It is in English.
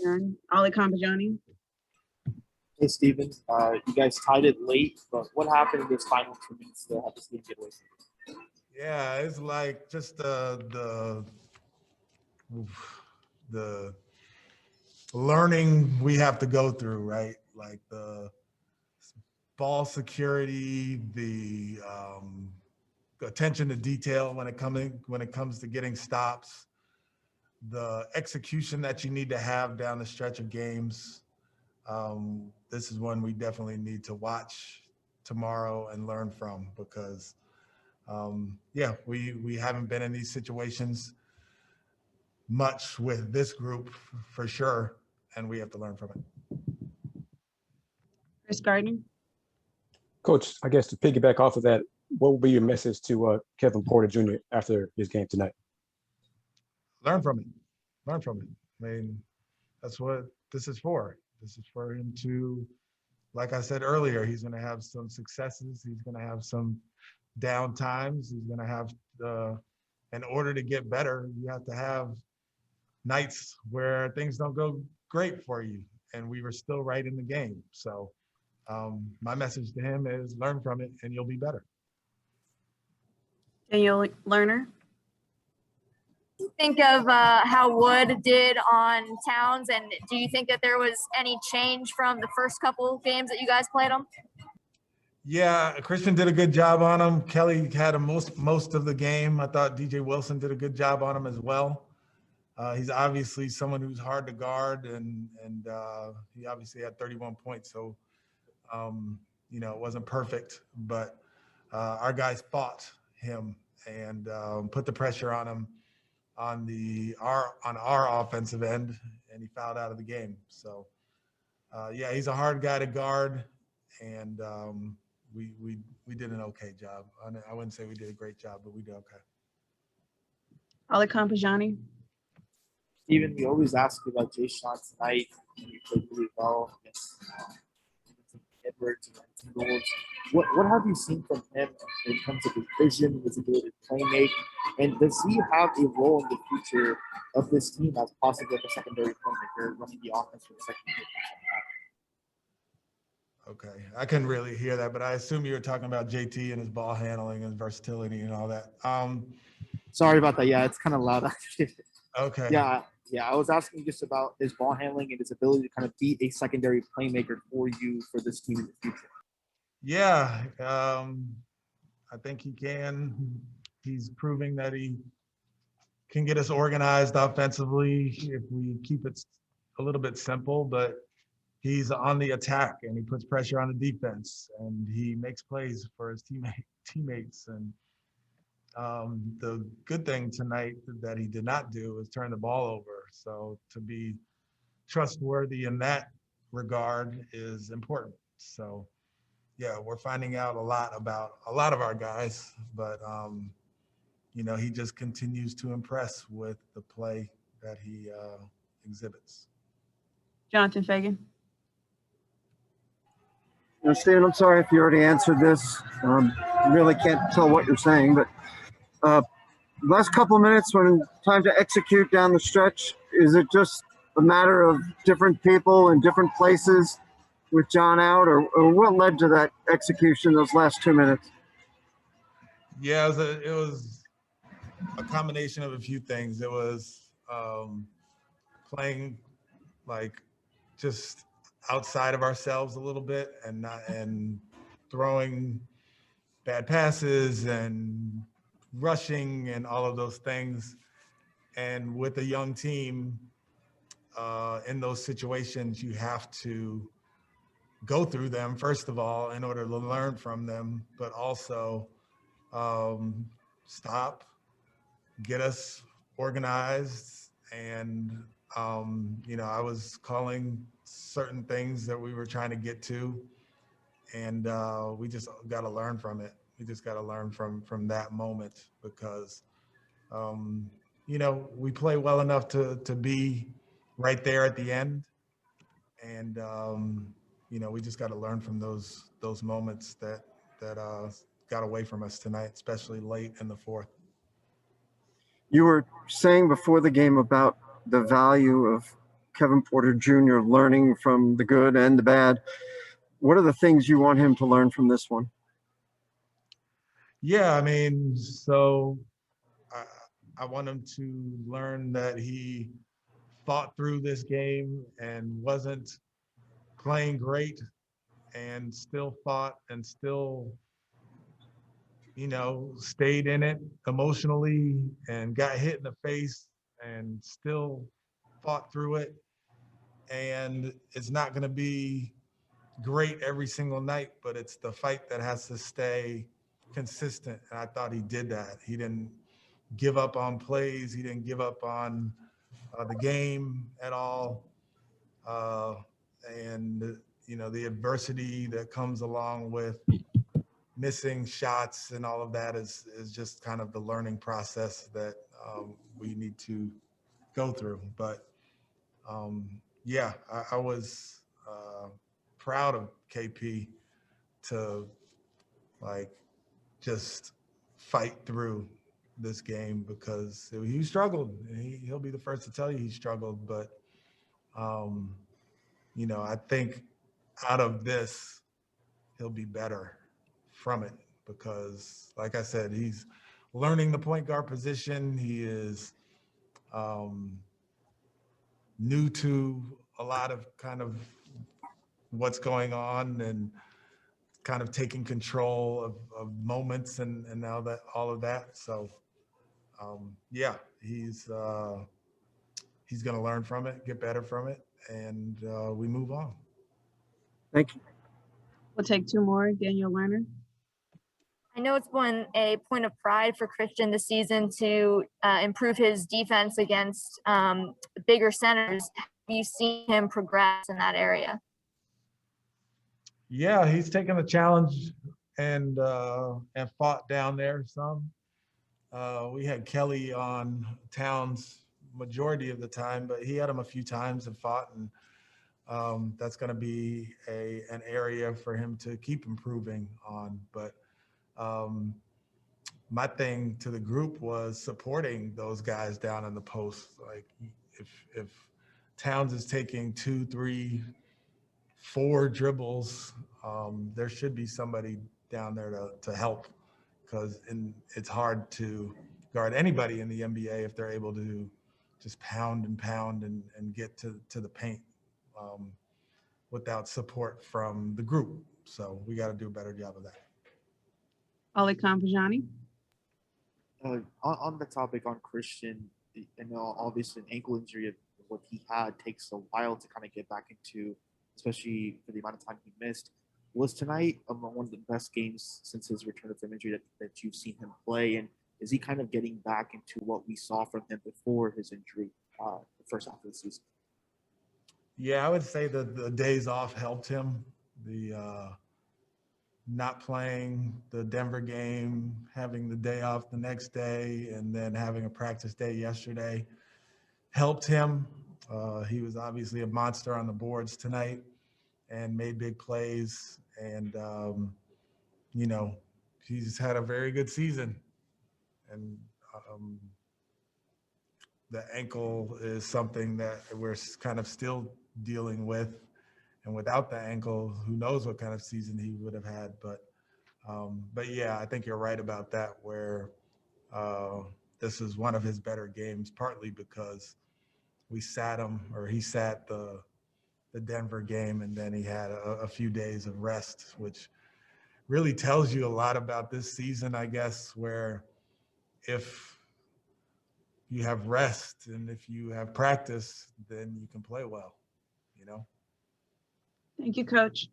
None. Ollie Compajani. Hey, Stephen. You guys tied it late, but what happened in those final 2 minutes to have this game get away from you? Yeah, it's like just the learning we have to go through, right? Like the ball security, the attention to detail when it comes to getting stops, the execution that you need to have down the stretch of games. This is one we definitely need to watch tomorrow and learn from because, we haven't been in these situations much with this group for sure, and we have to learn from it. Chris Gardner. Coach, I guess to piggyback off of that, what would be your message to Kevin Porter Jr. after his game tonight? Learn from it. Learn from it. I mean, that's what this is for. This is for him to, like I said earlier, he's going to have some successes. He's going to have some down times. He's going to have, in order to get better, you have to have nights where things don't go great for you. And we were still right in the game. So my message to him is learn from it and you'll be better. Daniel Lerner. Think of how Wood did on Towns, and do you think that there was any change from the first couple games that you guys played him? Yeah, Christian did a good job on him. Kelly had most of the game. I thought DJ Wilson did a good job on him as well. He's obviously someone who's hard to guard, and he obviously had 31 points. So, it wasn't perfect, but our guys fought him and put the pressure on him on our offensive end, and he fouled out of the game. So, he's a hard guy to guard, and we did an okay job. I wouldn't say we did a great job, but we did okay. Ollie Compajani. Stephen, we always ask you about Jae'Sean tonight, and you played really well against Edwards and Timberwolves. What have you seen from him in terms of his vision, his ability to play make, and does he have a role in the future of this team as possibly a secondary playmaker running the offense for the second year? Okay, I couldn't really hear that, but I assume you were talking about JT and his ball handling and versatility and all that. Sorry about that. Yeah, it's kind of loud. Okay. Yeah, I was asking just about his ball handling and his ability to kind of be a secondary playmaker for you for this team in the future. Yeah, I think he can. He's proving that he can get us organized offensively if we keep it a little bit simple, but he's on the attack and he puts pressure on the defense and he makes plays for his teammates. And the good thing tonight that he did not do is turn the ball over. So to be trustworthy in that regard is important. So we're finding out a lot about a lot of our guys, but he just continues to impress with the play that he exhibits. Jonathan Fagan. Stephen, I'm sorry if you already answered this. Really can't tell what you're saying, but last couple of minutes when time to execute down the stretch, is it just a matter of different people in different places with John out, or what led to that execution those last 2 minutes? Yeah, it was a combination of a few things. It was playing like just outside of ourselves a little bit and throwing bad passes and rushing and all of those things. And with a young team, in those situations, you have to go through them, first of all, in order to learn from them, but also stop, get us organized. And, I was calling certain things that we were trying to get to, and we just got to learn from it. We just got to learn from that moment because, we play well enough to be right there at the end. And, we just got to learn from those moments that got away from us tonight, especially late in the fourth. You were saying before the game about the value of Kevin Porter Jr. learning from the good and the bad. What are the things you want him to learn from this one? Yeah, I mean, so I want him to learn that he fought through this game and wasn't playing great and still fought and still, stayed in it emotionally and got hit in the face and still fought through it. And it's not going to be great every single night, but it's the fight that has to stay consistent. And I thought he did that. He didn't give up on plays. He didn't give up on the game at all. And the adversity that comes along with missing shots and all of that is just kind of the learning process that we need to go through. But yeah, I was proud of KP to just fight through this game because he struggled. He'll be the first to tell you he struggled, but I think out of this, he'll be better from it because, like I said, he's learning the point guard position. He is new to a lot of kind of what's going on and kind of taking control of moments and now that all of that. So yeah, he's going to learn from it, get better from it, and we move on. Thank you. We'll take two more. Daniel Lerner. I know it's been a point of pride for Christian this season to improve his defense against bigger centers. Have you seen him progress in that area? Yeah, he's taken the challenge and fought down there some. We had Kelly on Towns majority of the time, but he had him a few times and fought, and that's going to be an area for him to keep improving on. But my thing to the group was supporting those guys down in the post. Like if Towns is taking 2, 3, 4 dribbles, there should be somebody down there to help because it's hard to guard anybody in the NBA if they're able to just pound and get to the paint without support from the group. So we got to do a better job of that. Olynyk Pajani. On the topic on Christian, I know obviously an ankle injury of what he had takes a while to kind of get back into, especially for the amount of time he missed. Was tonight one of the best games since his return from injury that you've seen him play? And is he kind of getting back into what we saw from him before his injury, the first half of the season? Yeah, I would say that the days off helped him. The not playing the Denver game, having the day off the next day, and then having a practice day yesterday helped him. He was obviously a monster on the boards tonight and made big plays. And, he's had a very good season. And the ankle is something that we're kind of still dealing with. And without the ankle, who knows what kind of season he would have had. But yeah, I think you're right about that, where this is one of his better games, partly because we sat him, or he sat the Denver game, and then he had a few days of rest, which really tells you a lot about this season, I guess, where if you have rest and if you have practice, then you can play well, Thank you, Coach.